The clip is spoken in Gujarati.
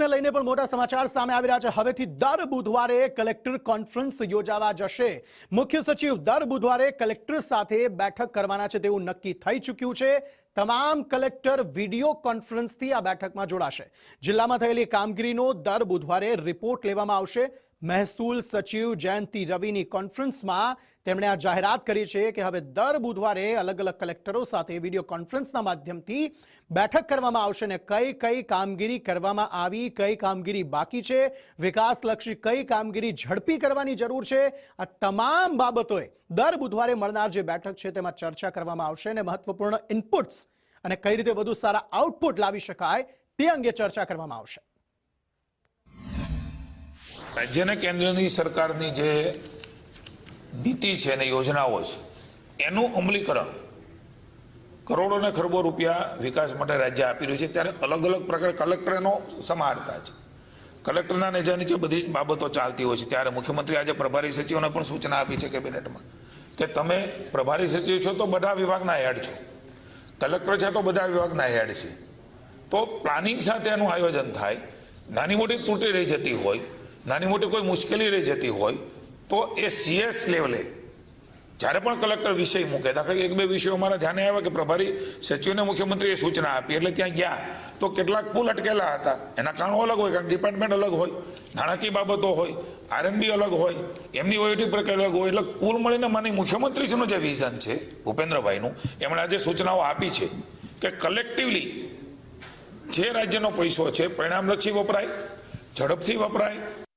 કોન્ફરન્સને લઈને પણ મોટા સમાચાર સામે આવી રહ્યા છે। હવેથી દર બુધવારે કલેક્ટર કોન્ફરન્સ યોજાવા જશે। મુખ્ય સચિવ દર બુધવારે કલેક્ટર સાથે બેઠક કરવાના છે તેવું નક્કી થઈ ચૂક્યું છે। તમામ કલેક્ટર વિડિયો કોન્ફરન્સથી આ બેઠકમાં જોડાશે। જિલ્લામાં થયેલી કામગીરીનો દર બુધવારે રિપોર્ટ લેવામાં આવશે। મહેસૂલ સચિવ જયંતિ રવિની કોન્ફરન્સમાં તેમણે આ જાહેરાત કરી છે કે હવે દર બુધવારે અલગ અલગ કલેક્ટરો સાથે વિડિયો કોન્ફરન્સના માધ્યમથી બેઠક કરવામાં આવશે અને કઈ કઈ કામગીરી કરવામાં આવી, કઈ કામગીરી બાકી છે, વિકાસલક્ષી કઈ કામગીરી ઝડપી કરવાની જરૂર છે, આ તમામ બાબતોએ દર બુધવારે મળનાર જે બેઠક છે તેમાં ચર્ચા કરવામાં આવશે અને મહત્વપૂર્ણ ઇનપુટ્સ અને કઈ રીતે વધુ સારા આઉટપુટ લાવી શકાય તે અંગે ચર્ચા કરવામાં આવશે। राज्य ने केंद्र सरकार जे नीति है ने योजनाओं है एनु अमलीकरण करोड़ों ने खरबों रुपया विकास माटे राज्य आपी रह्युं छे। त्यारे अलग अलग प्रकार कलेक्टरनो समाहरता है। कलेक्टरना नेजा नीचे बधी बाबतों चालती होय छे। त्यारे मुख्यमंत्री आज प्रभारी सचिवोने पण सूचना आपी छे केबिनेटमां के तमे प्रभारी सचिव छो तो बधा विभागना हेड छो, कलेक्टर छे तो बधा विभागना हेड छे, तो प्लानिंग साथे एनुं आयोजन थाय। नानी मोटी त्रुटि रही जती होय, नानी मोटी कोई मुश्केली रही जती होय तो ए सीएस लेवले જ્યારે પણ કલેક્ટર વિષય મૂકે, દાખલા એક બે વિષયો અમારા ધ્યાને આવ્યા કે પ્રભારી સચિવને મુખ્યમંત્રીએ સૂચના આપી એટલે ત્યાં ગયા તો કેટલાક પુલ અટકેલા હતા। એના કારણો અલગ હોય, કારણ ડિપાર્ટમેન્ટ અલગ હોય, નાણાકીય બાબતો હોય, આરએનબી અલગ હોય, એમની વહીવટી પ્રક્રિયા અલગ હોય, એટલે કુલ મળીને માની મુખ્યમંત્રીનું જે વિઝન છે ભૂપેન્દ્રભાઈનું, એમણે આજે સૂચનાઓ આપી છે કે કલેક્ટિવલી જે રાજ્યનો પૈસો છે પરિણામલક્ષી વપરાય, ઝડપથી વપરાય।